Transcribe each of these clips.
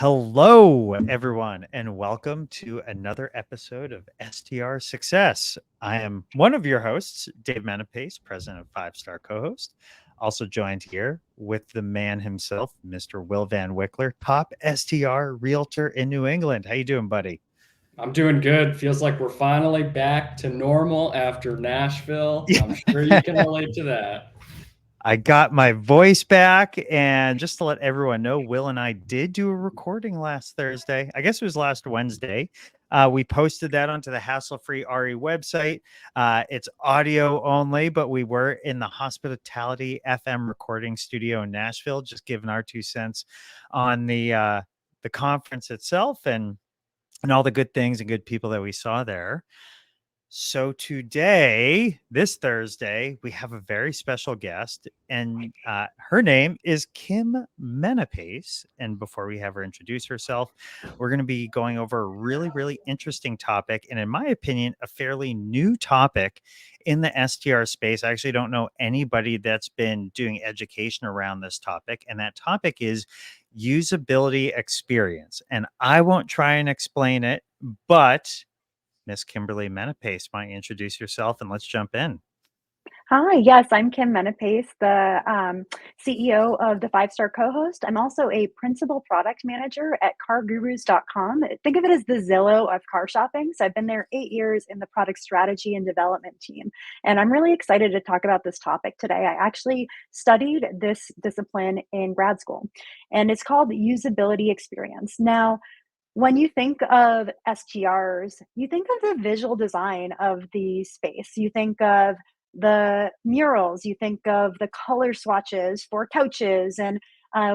Hello, everyone, and welcome to another episode of STR Success. I am one of your hosts, Dave Menapace, president of Five Star Co-host. Also joined here with the man himself, Mr. Will Van Wickler, top STR realtor in New England. How you doing, buddy? I'm doing good. Feels like we're finally back to normal after Nashville. I'm sure you can relate to that. I got my voice back, and just to let everyone know, Will and I did do a recording last Thursday. I guess it was last Wednesday. We posted that onto the Hassle Free RE website. It's audio only, but we were in the Hospitality FM recording studio in Nashville, just giving our 2 cents on the conference itself and all the good things and good people that we saw there. So today, this Thursday, we have a very special guest, and her name is Kim Menapace. And before we have her introduce herself, we're going to be going over a really, really interesting topic, and in my opinion, a fairly new topic in the STR space. I actually don't know anybody that's been doing education around this topic, and that topic is usability experience. And I won't try and explain it, but Miss Kimberly Menapace, why don't you introduce yourself and let's jump in? Hi, yes, I'm Kim Menapace, the CEO of the Five Star Co-host. I'm also a principal product manager at cargurus.com. Think of it as the Zillow of car shopping. So I've been there 8 years in the product strategy and development team. And I'm really excited to talk about this topic today. I actually studied this discipline in grad school, and it's called usability experience. Now, when you think of STRs, you think of the visual design of the space. You think of the murals, you think of the color swatches for couches, and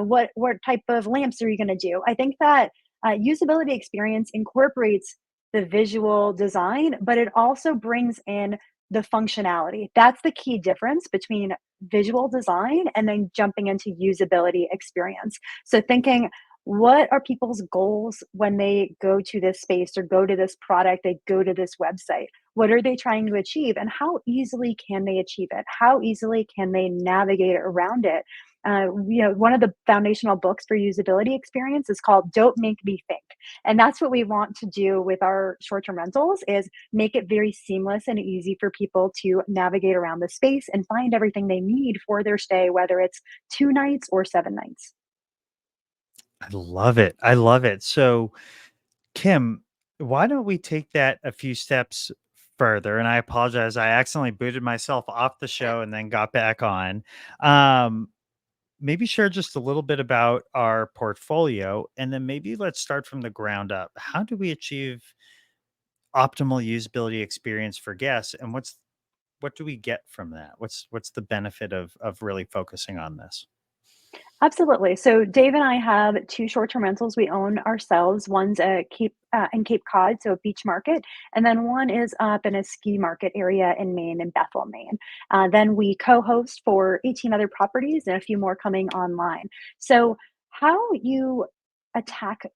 what type of lamps are you going to do? I think that usability experience incorporates the visual design, but it also brings in the functionality. That's the key difference between visual design and then jumping into usability experience. So thinking, what are people's goals when they go to this space or go to this product, they go to this website? What are they trying to achieve, and how easily can they achieve it? How easily can they navigate around it? One of the foundational books for usability experience is called Don't Make Me Think. And that's what we want to do with our short-term rentals, is make it very seamless and easy for people to navigate around the space and find everything they need for their stay, whether it's 2 nights or 7 nights. I love it. I love it. So, Kim, why don't we take that a few steps further? And I apologize. I accidentally booted myself off the show and then got back on. Um, Maybe share just a little bit about our portfolio, and then maybe let's start from the ground up. How do we achieve optimal usability experience for guests, and what do we get from that? What's the benefit of really focusing on this? Absolutely. So Dave and I have two short-term rentals we own ourselves. One's at Cape Cod, so a beach market, and then one is up in a ski market area in Maine, in Bethel, Maine. Then we co-host for 18 other properties and a few more coming online. So how you attack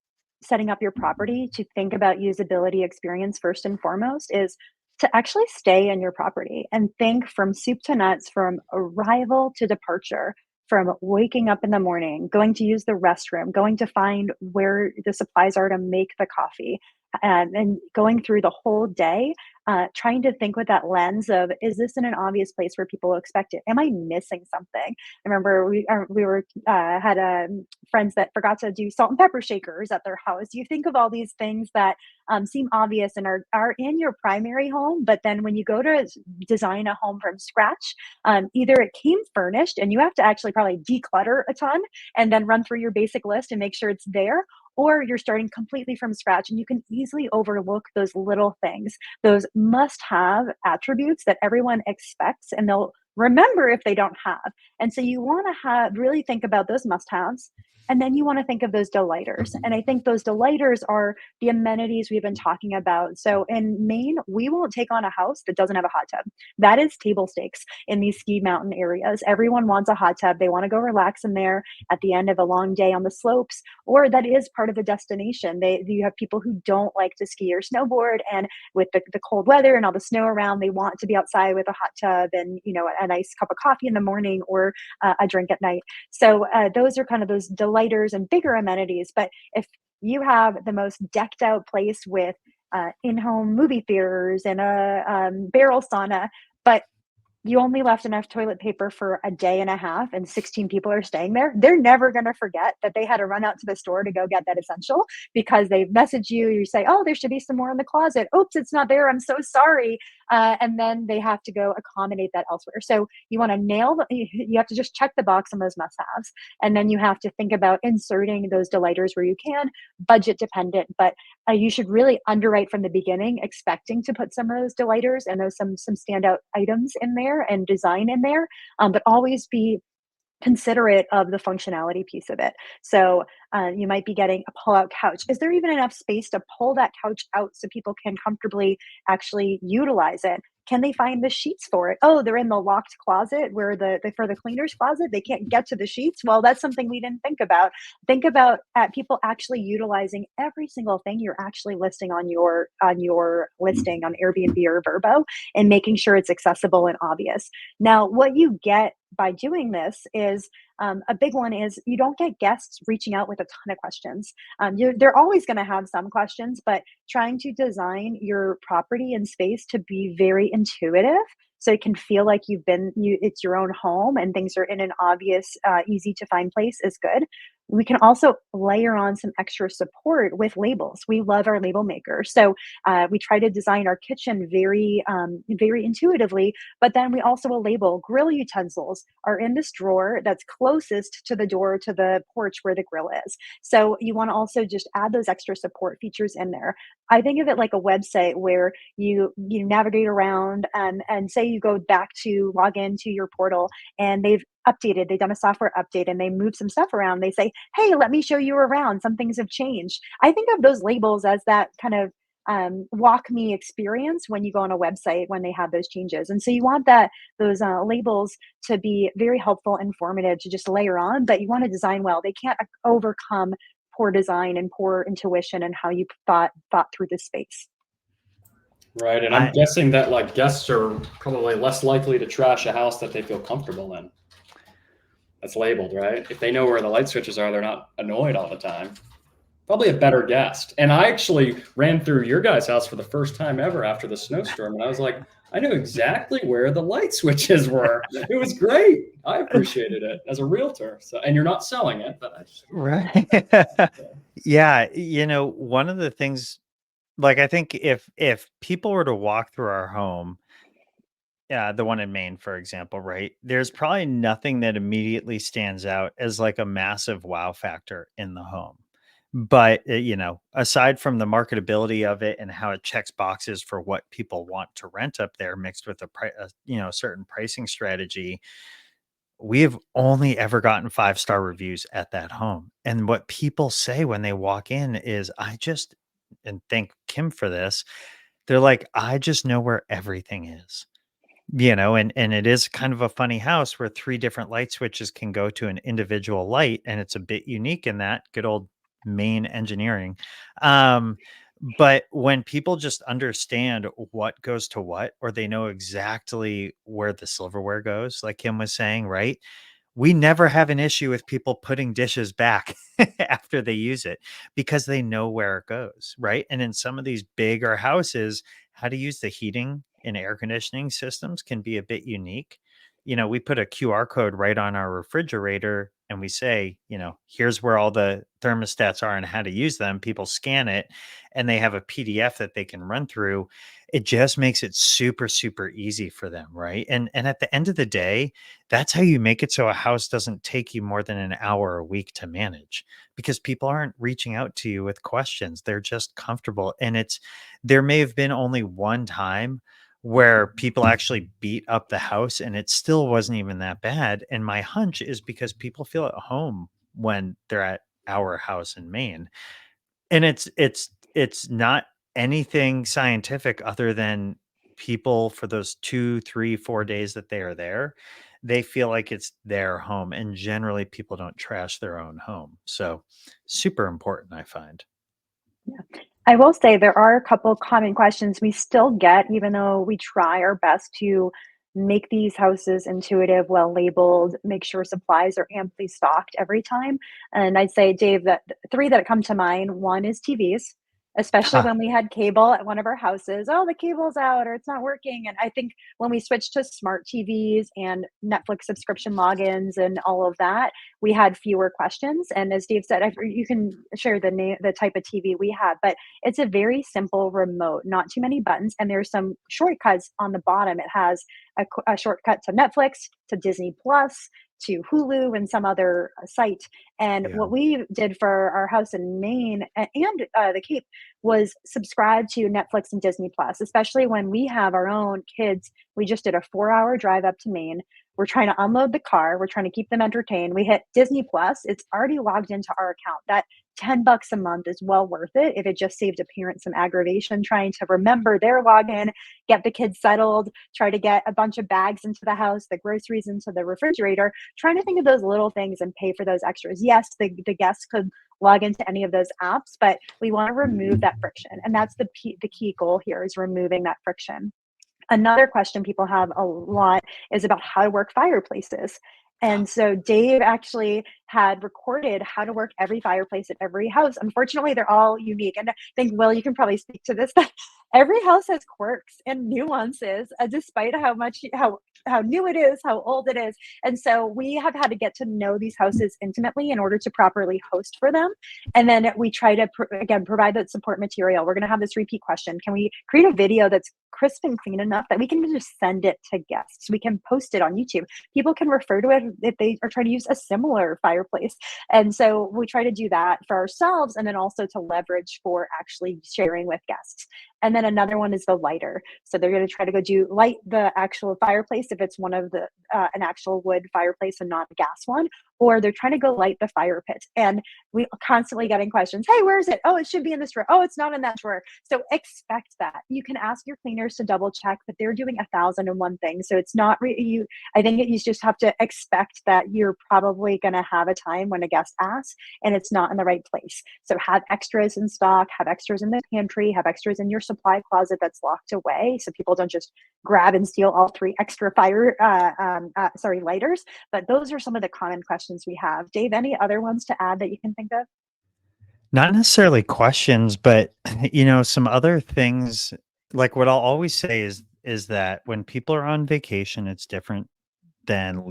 setting up your property to think about usability experience first and foremost is to actually stay in your property and think from soup to nuts, from arrival to departure, from waking up in the morning, going to use the restroom, going to find where the supplies are to make the coffee, and going through the whole day, trying to think with that lens of, is this in an obvious place where people expect it? Am I missing something? I remember we were had friends that forgot to do salt and pepper shakers at their house. You think of all these things that seem obvious and are in your primary home, but then when you go to design a home from scratch, either it came furnished and you have to actually probably declutter a ton and then run through your basic list and make sure it's there, or you're starting completely from scratch and you can easily overlook those little things, those must have attributes that everyone expects and they'll remember if they don't have. And so you want to have really think about those must haves. And then you want to think of those delighters. And I think those delighters are the amenities we've been talking about. So in Maine, we won't take on a house that doesn't have a hot tub. That is table stakes in these ski mountain areas. Everyone wants a hot tub. They want to go relax in there at the end of a long day on the slopes, or that is part of the destination. You have people who don't like to ski or snowboard, and with the cold weather and all the snow around, they want to be outside with a hot tub and a nice cup of coffee in the morning, or a drink at night. So those are kind of those delighters and bigger amenities. But if you have the most decked out place with in-home movie theaters and a barrel sauna, but you only left enough toilet paper for a day and a half and 16 people are staying there, they're never going to forget that they had to run out to the store to go get that essential because they message you, you say, oh, there should be some more in the closet. Oops, it's not there. I'm so sorry. And then they have to go accommodate that elsewhere. So you want to you have to just check the box on those must haves. And then you have to think about inserting those delighters where you can, budget dependent, but you should really underwrite from the beginning, expecting to put some of those delighters and those some standout items in there and design in there, but always be considerate of the functionality piece of it. So you might be getting a pull-out couch. Is there even enough space to pull that couch out so people can comfortably actually utilize it? Can they find the sheets for it? Oh, they're in the locked closet where for the cleaner's closet, they can't get to the sheets. Well, that's something we didn't think about. Think about people actually utilizing every single thing you're actually listing on your listing on Airbnb or Vrbo, and making sure it's accessible and obvious. Now, what you get by doing this is a big one is you don't get guests reaching out with a ton of questions. They're always going to have some questions, but trying to design your property and space to be very intuitive so it can feel like it's your own home and things are in an obvious, easy to find place is good. We can also layer on some extra support with labels. We love our label maker. So we try to design our kitchen very intuitively, but then we also will label grill utensils are in this drawer that's closest to the door to the porch where the grill is. So you want to also just add those extra support features in there. I think of it like a website where you navigate around and say you go back to log into your portal and they've done a software update and they move some stuff around. They say, hey, let me show you around. Some things have changed. I think of those labels as that kind of walk me experience when you go on a website when they have those changes. And so you want those labels to be very helpful, informative to just layer on, but you want to design well. They can't overcome poor design and poor intuition and how you thought through this space. Right, and I'm guessing that like guests are probably less likely to trash a house that they feel comfortable in. That's labeled, right? If they know where the light switches are, they're not annoyed all the time. Probably a better guest. And I actually ran through your guys' house for the first time ever after the snowstorm, and I was like, I knew exactly where the light switches were. It was great. I appreciated it as a realtor. So, and you're not selling it, but I just right. Yeah, one of the things, like, I think if people were to walk through our home, the one in Maine, for example, right? There's probably nothing that immediately stands out as like a massive wow factor in the home. But, aside from the marketability of it and how it checks boxes for what people want to rent up there, mixed with certain pricing strategy, we've only ever gotten 5-star reviews at that home. And what people say when they walk in is, and thank Kim for this, they're like, I just know where everything is. And it is kind of a funny house where 3 different light switches can go to an individual light, and it's a bit unique in that good old Maine engineering. But when people just understand what goes to what, or they know exactly where the silverware goes, like Kim was saying, right? We never have an issue with people putting dishes back after they use it because they know where it goes, right? And in some of these bigger houses, how to use the heating and air conditioning systems can be a bit unique. We put a QR code right on our refrigerator and we say, here's where all the thermostats are and how to use them. People scan it and they have a PDF that they can run through. It just makes it super, super easy for them, right? And at the end of the day, that's how you make it so a house doesn't take you more than an hour a week to manage, because people aren't reaching out to you with questions. They're just comfortable. And there may have been only one time where people actually beat up the house and it still wasn't even that bad. And my hunch is because people feel at home when they're at our house in Maine. And it's not anything scientific other than people, for those 2, 3, 4 days that they are there, they feel like it's their home. And generally people don't trash their own home. So super important, I find. Yeah. I will say there are a couple common questions we still get, even though we try our best to make these houses intuitive, well labeled, make sure supplies are amply stocked every time. And I'd say, Dave, that three that come to mind, one is TVs, especially when we had cable at one of our houses. Oh, the cable's out or it's not working. And I think when we switched to smart TVs and Netflix subscription logins and all of that, we had fewer questions. And as Dave said, you can share the name, the type of TV we have, but it's a very simple remote, not too many buttons. And there's some shortcuts on the bottom. It has a shortcut to Netflix, to Disney Plus, to Hulu and some other site. And Yeah. what we did for our house in Maine and the Cape was subscribe to Netflix and Disney Plus, especially when we have our own kids. We just did a 4-hour drive up to Maine. We're trying to unload the car. We're trying to keep them entertained. We hit Disney Plus. It's already logged into our account. That $10 a month is well worth it if it just saved a parent some aggravation trying to remember their login, get the kids settled, try to get a bunch of bags into the house, the groceries into the refrigerator, trying to think of those little things and pay for those extras. Yes, the guests could log into any of those apps, but we want to remove that friction. And that's the key goal here, is removing that friction. Another question people have a lot is about how to work fireplaces. And so Dave actually had recorded how to work every fireplace at every house. Unfortunately, they're all unique. And I think, Will, you can probably speak to this, that every house has quirks and nuances, despite how new it is, how old it is. And so we have had to get to know these houses intimately in order to properly host for them. And then we try to, again, provide that support material. We're going to have this repeat question. Can we create a video that's crisp and clean enough that we can just send it to guests? We can post it on YouTube. People can refer to it if they are trying to use a similar fireplace. And so we try to do that for ourselves, and then also to leverage for actually sharing with guests. And then another one is the lighter. So they're going to try to light the actual fireplace if it's one of the an actual wood fireplace and not a gas one, or they're trying to go light the fire pit. And we are constantly getting questions. Hey, where is it? Oh, it should be in this drawer. Oh, it's not in that drawer. So expect that. You can ask your cleaners to double check, but they're doing 1,001 things. So it's not you. I think you just have to expect that you're probably going to have a time when a guest asks and it's not in the right place. So have extras in stock, have extras in the pantry, have extras in your supply closet that's locked away, so people don't just grab and steal all 3 extra lighters. But those are some of the common questions we have. Dave, any other ones to add that you can think of? Not necessarily questions, but some other things. Like what I'll always say is that when people are on vacation, it's different than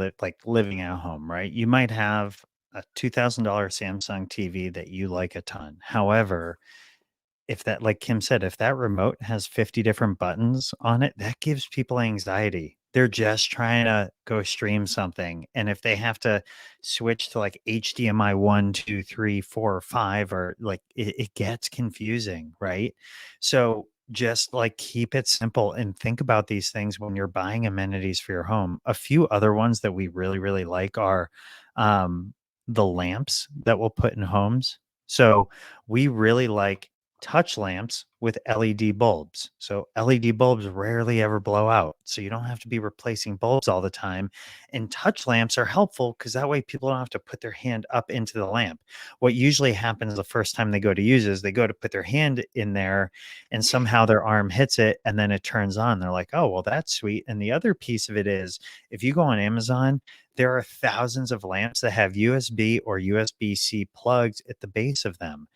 living at home, right? You might have a $2,000 Samsung TV that you like a ton. However, if that, like Kim said, if that remote has 50 different buttons on it, that gives people anxiety. They're just trying to go stream something. And if they have to switch to like HDMI 1, 2, 3, 4, or 5, or like it gets confusing, right? So just like keep it simple and think about these things when you're buying amenities for your home. A few other ones that we really, really like are the lamps that we'll put in homes. So we really like touch lamps with LED bulbs. So LED bulbs rarely ever blow out. So you don't have to be replacing bulbs all the time. And touch lamps are helpful because that way people don't have to put their hand up into the lamp. What usually happens the first time they go to use is they go to put their hand in there and somehow their arm hits it and then it turns on. They're like, oh, well, that's sweet. And the other piece of it is if you go on Amazon, there are thousands of lamps that have USB or USB-C plugs at the base of them.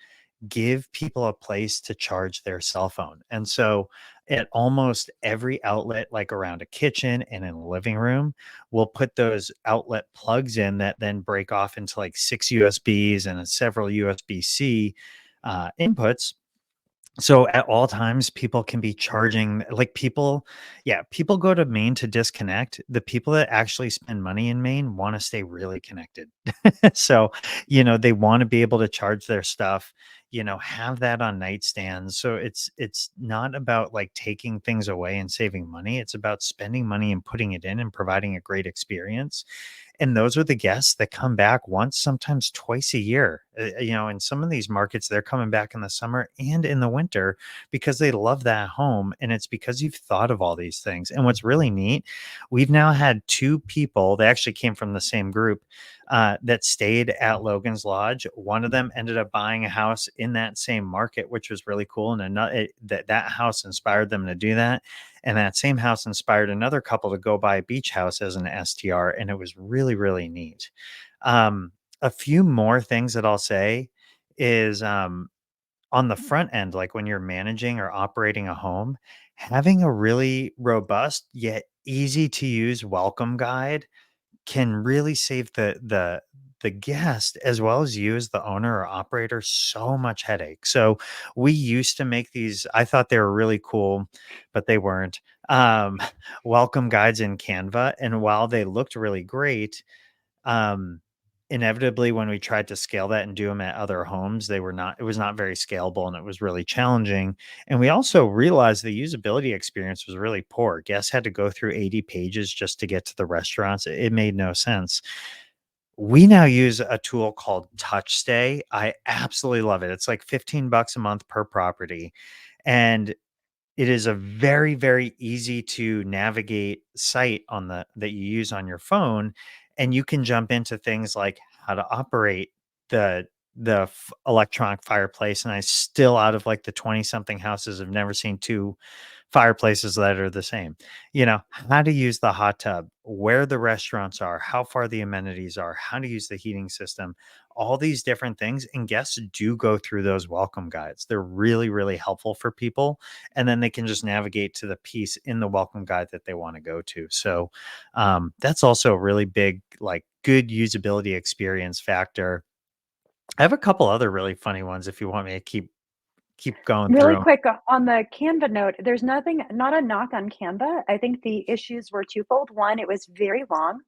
Give people a place to charge their cell phone. And so at almost every outlet, like around a kitchen and in a living room, we'll put those outlet plugs in that then break off into like 6 USBs and several USB-C inputs. So at all times, people can be charging, like people go to Maine to disconnect. The people that actually spend money in Maine want to stay really connected. So, they want to be able to charge their stuff, have that on nightstands. So it's not about like taking things away and saving money. It's about spending money and putting it in and providing a great experience. And those are the guests that come back once, sometimes twice a year. In some of these markets, they're coming back in the summer and in the winter because they love that home. And it's because you've thought of all these things. And what's really neat, we've now had 2 people, they actually came from the same group, that stayed at Logan's Lodge. One of them ended up buying a house in that same market, which was really cool. And that house inspired them to do that. And that same house inspired another couple to go buy a beach house as an STR. And it was really, really neat. A few more things that I'll say is on the front end, like when you're managing or operating a home, having a really robust yet easy to use welcome guide can really save the guest as well as you as the owner or operator so much headache. So we used to make these, I thought they were really cool, but they weren't. Um, welcome guides in Canva. And while they looked really great, um, inevitably when we tried to scale that and do them at other homes, it was not very scalable and it was really challenging. And we also realized the usability experience was really poor. Guests had to go through 80 pages just to get to the restaurants. It made no sense. We now use a tool called TouchStay. I absolutely love it. It's like $15 a month per property. And it is a very, very easy to navigate site on that you use on your phone, and you can jump into things like how to operate the electronic fireplace. And I still, out of like the 20 something houses, have never seen two fireplaces that are the same. How to use the hot tub, where the restaurants are, how far the amenities are, how to use the heating system, all these different things. And guests do go through those welcome guides. They're really, really helpful for people. And then they can just navigate to the piece in the welcome guide that they want to go to. So that's also a really big, like, good usability experience factor. I have a couple other really funny ones if you want me to keep going through Really 'em. quick on the Canva note, there's not a knock on Canva. I think the issues were twofold. One, it was very long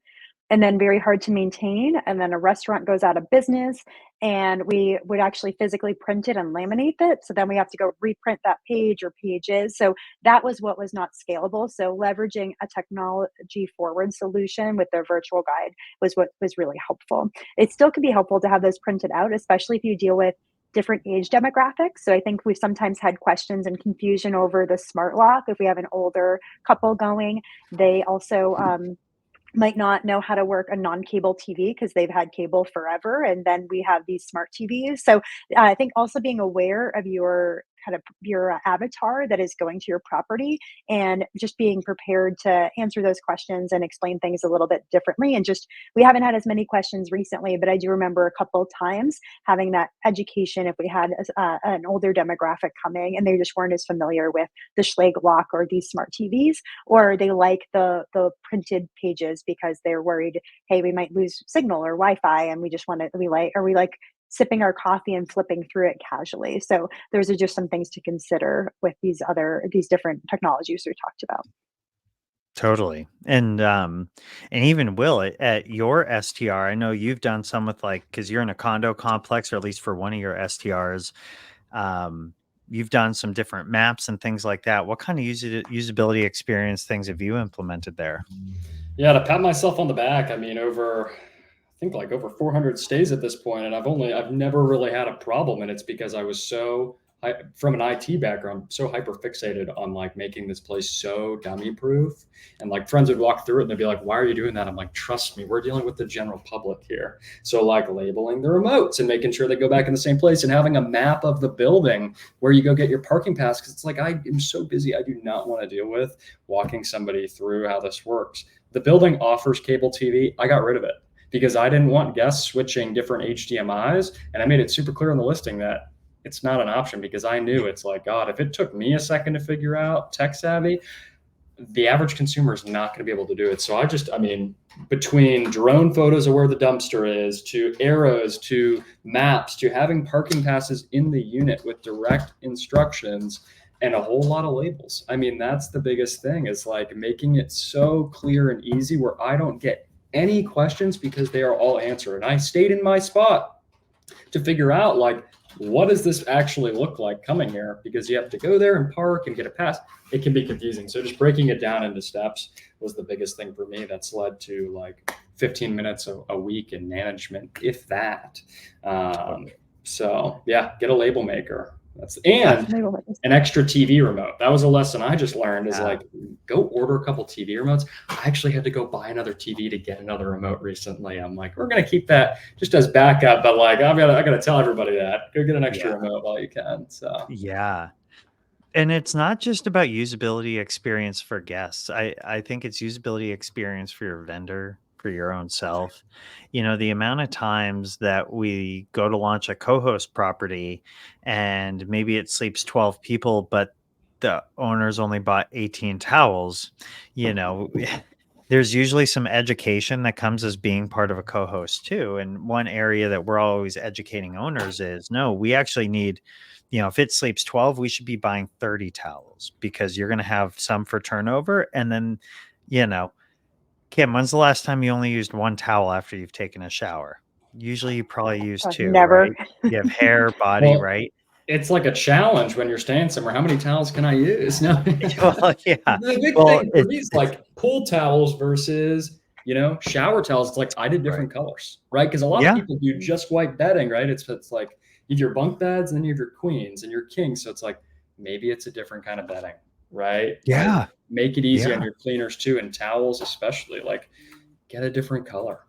and then very hard to maintain. And then a restaurant goes out of business and we would actually physically print it and laminate it. So then we have to go reprint that page or pages. So that was what was not scalable. So leveraging a technology forward solution with their virtual guide was what was really helpful. It still can be helpful to have those printed out, especially if you deal with different age demographics. So I think we've sometimes had questions and confusion over the smart lock. If we have an older couple going, they also might not know how to work a non-cable TV because they've had cable forever, and then we have these smart TVs. So I think also being aware of your kind of your avatar that is going to your property and just being prepared to answer those questions and explain things a little bit differently. And just, we haven't had as many questions recently, but I do remember a couple of times having that education if we had an older demographic coming and they just weren't as familiar with the Schlage lock or these smart TVs, or they like the printed pages because they're worried, hey, we might lose signal or Wi-Fi, and we just want to, we like sipping our coffee and flipping through it casually. So those are just some things to consider with these different technologies we talked about. Totally. And even Will, at your STR, I know you've done some with, like, because you're in a condo complex, or at least for one of your STRs, you've done some different maps and things like that. What kind of usability experience things have you implemented there? Yeah, to pat myself on the back, I mean, I think like over 400 stays at this point, and I've never really had a problem, and it's because I was from an IT background, so hyper fixated on like making this place so dummy proof, and like friends would walk through it and they'd be like, "Why are you doing that?" I'm like, "Trust me, we're dealing with the general public here." So like labeling the remotes and making sure they go back in the same place, and having a map of the building where you go get your parking pass, because it's like I am so busy, I do not want to deal with walking somebody through how this works. The building offers cable TV. I got rid of it because I didn't want guests switching different HDMIs. And I made it super clear in the listing that it's not an option, because I knew it's like, God, if it took me a second to figure out tech savvy, the average consumer is not going to be able to do it. So I mean, between drone photos of where the dumpster is, to arrows, to maps, to having parking passes in the unit with direct instructions and a whole lot of labels. I mean, that's the biggest thing, is like making it so clear and easy where I don't get any questions because they are all answered. And I stayed in my spot to figure out, like, what does this actually look like coming here? Because you have to go there and park and get a pass. It can be confusing. So just breaking it down into steps was the biggest thing for me. That's led to like 15 minutes a week in management, if that. So yeah, get a label maker. And an extra TV remote. That was a lesson I just learned, is like, go order a couple TV remotes. I actually had to go buy another TV to get another remote recently. I'm like, we're going to keep that just as backup, but like, I got to tell everybody that. Go get an extra remote while you can. So yeah. And it's not just about usability experience for guests. I think it's usability experience for your vendor, for your own self. The amount of times that we go to launch a co-host property and maybe it sleeps 12 people, but the owners only bought 18 towels, you know, there's usually some education that comes as being part of a co-host too. And one area that we're always educating owners is no, we actually need, if it sleeps 12, we should be buying 30 towels because you're going to have some for turnover. And then, you know, Kim, when's the last time you only used one towel after you've taken a shower? Usually you probably use two, Never. right? You have hair, body, Well, right? it's like a challenge when you're staying somewhere. How many towels can I use? No. Well, yeah. The big Well, thing for me is like pool towels versus, shower towels. It's like I did different colors, right? Because a lot of Yeah. people do just white bedding, right? It's like you have your bunk beds and then you have your queens and your kings. So it's like maybe it's a different kind of bedding, right? Yeah. Like, make it easy on Yeah. your cleaners too, and towels especially. Like get a different color.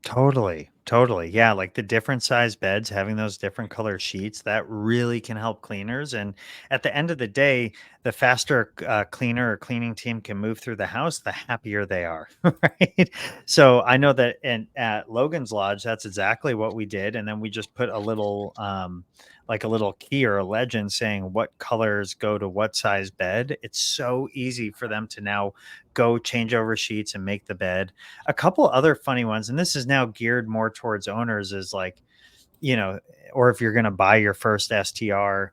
Totally. Totally. Yeah. Like the different size beds, having those different color sheets, that really can help cleaners. And at the end of the day, the faster cleaner or cleaning team can move through the house, the happier they are. Right. So I know that at Logan's Lodge, that's exactly what we did. And then we just put a little, like a little key or a legend saying what colors go to what size bed. It's so easy for them to now go change over sheets and make the bed. A couple other funny ones, and this is now geared more towards owners, is like, you know, or if you're going to buy your first STR,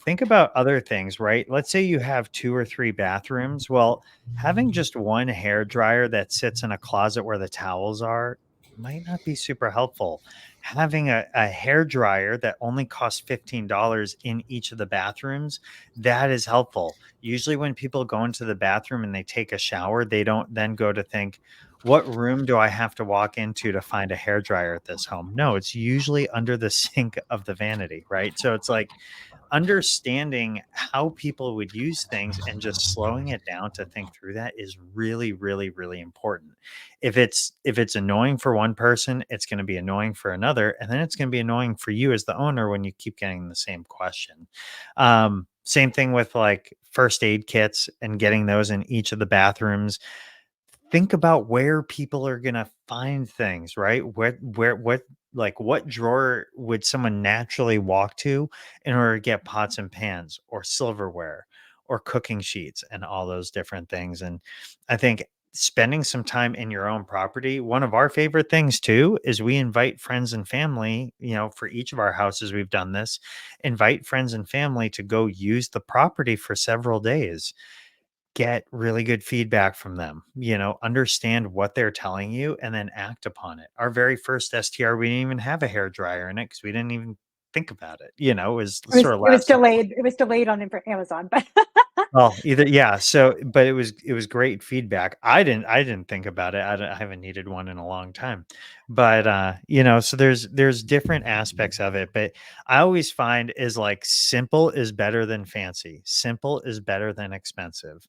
think about other things, right? Let's say you have 2 or 3 bathrooms. Well, having just one hair dryer that sits in a closet where the towels are might not be super helpful. Having a hair dryer that only costs $15 in each of the bathrooms, that is helpful. Usually when people go into the bathroom and they take a shower, they don't then go to think, what room do I have to walk into to find a hair dryer at this home? No, it's usually under the sink of the vanity, right? So it's like, understanding how people would use things and just slowing it down to think through that is really, really, really important. If it's annoying for one person, it's going to be annoying for another, and then it's going to be annoying for you as the owner when you keep getting the same question. Same thing with like first aid kits and getting those in each of the bathrooms. Think about where people are gonna find things, right? What drawer would someone naturally walk to in order to get pots and pans or silverware or cooking sheets and all those different things? And I think spending some time in your own property, one of our favorite things too, is we invite friends and family, for each of our houses, we've done this, invite friends and family to go use the property for several days, get really good feedback from them, understand what they're telling you and then act upon it. Our very first STR, we didn't even have a hair dryer in it because we didn't even think about it. It was It was sort of it was last. delayed. It was delayed on Amazon, but Well, either, yeah. So, but it was great feedback. I didn't think about it. I haven't needed one in a long time, but so there's different aspects of it. But I always find is like simple is better than fancy. Simple is better than expensive.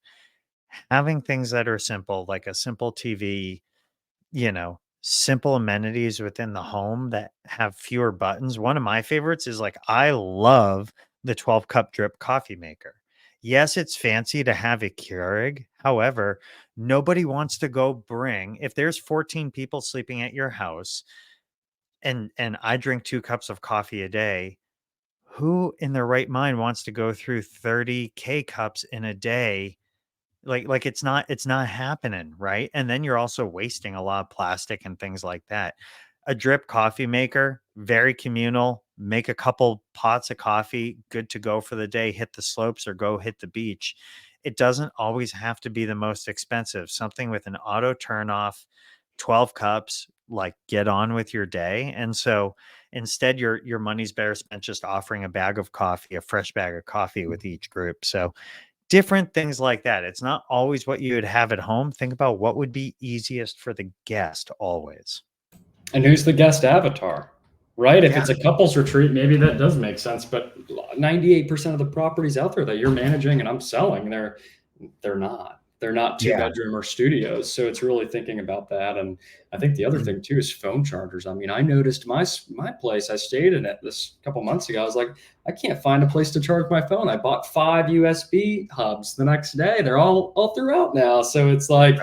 Having things that are simple, like a simple TV, simple amenities within the home that have fewer buttons. One of my favorites is like, I love the 12 cup drip coffee maker. Yes, it's fancy to have a Keurig. However, nobody wants to go if there's 14 people sleeping at your house and I drink 2 cups of coffee a day, who in their right mind wants to go through 30 K cups in a day? Like it's not happening, right? And then you're also wasting a lot of plastic and things like that. A drip coffee maker, very communal, make a couple pots of coffee, good to go for the day, hit the slopes or go hit the beach. It doesn't always have to be the most expensive. Something with an auto turn off, 12 cups, like get on with your day. And so instead your money's better spent just offering a bag of coffee, a fresh bag of coffee with each group. So different things like that. It's not always what you would have at home. Think about what would be easiest for the guest always. And who's the guest avatar, right? If Yeah. it's a couples retreat, maybe that does make sense. But 98% of the properties out there that you're managing and I'm selling, they're not. They're not 2-bedroom or studios. So it's really thinking about that. And I think the other thing too is phone chargers. I mean, I noticed my place I stayed in it this couple months ago. I was like, I can't find a place to charge my phone. I bought 5 USB hubs the next day. They're all throughout now. So it's like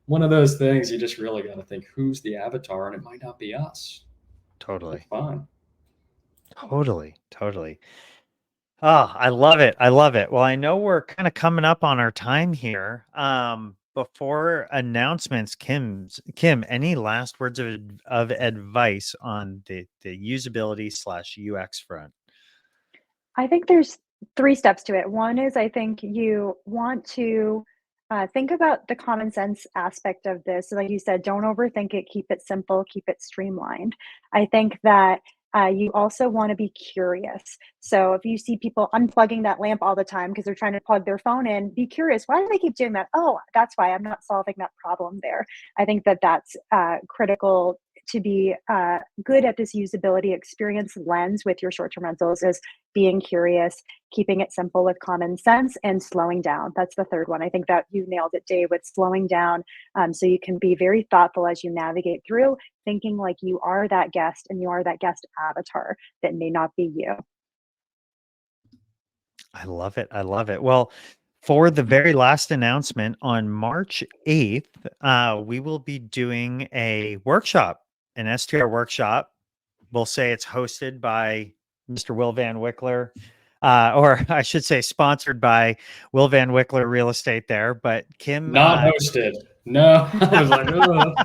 one of those things you just really got to think, who's the avatar? And it might not be us. Totally. That's fine. Totally. Oh, I love it. I love it. Well, I know we're kind of coming up on our time here. Before announcements, Kim, any last words of advice on the usability / UX front? I think there's 3 steps to it. One is I think you want to think about the common sense aspect of this. Like you said, don't overthink it, keep it simple, keep it streamlined. I think that you also want to be curious. So if you see people unplugging that lamp all the time because they're trying to plug their phone in, be curious. Why do they keep doing that? Oh, that's why I'm not solving that problem there. I think that that's critical to be good at this usability experience lens with your short-term rentals is being curious, keeping it simple with common sense, and slowing down. That's the third one. I think that you nailed it, Dave, with slowing down, so you can be very thoughtful as you navigate through, thinking like you are that guest and you are that guest avatar that may not be you. I love it. I love it. Well, for the very last announcement on March 8th, we will be doing a workshop, an STR workshop. We'll say it's hosted by Mr. Will Van Wickler, or I should say sponsored by Will Van Wickler Real Estate there. But Kim, not hosted. No, I was like, oh,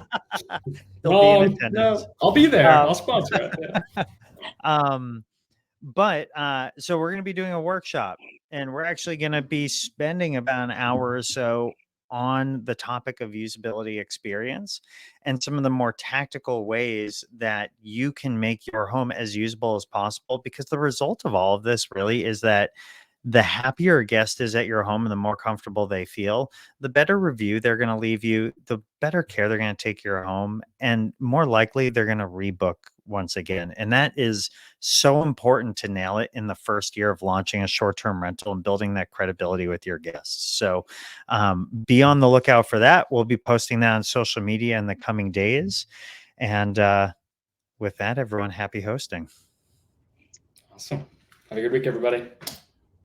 he'll be in attendance. No, I'll be there. I'll sponsor it. Yeah. But so we're going to be doing a workshop, and we're actually going to be spending about an hour or so on the topic of usability experience and some of the more tactical ways that you can make your home as usable as possible, because the result of all of this really is that the happier a guest is at your home and the more comfortable they feel, the better review they're going to leave you, the better care they're going to take your home, and more likely they're going to rebook once again. And that is so important to nail it in the first year of launching a short-term rental and building that credibility with your guests. So be on the lookout for that. We'll be posting that on social media in the coming days. And with that, everyone, happy hosting. Awesome. Have a good week, everybody.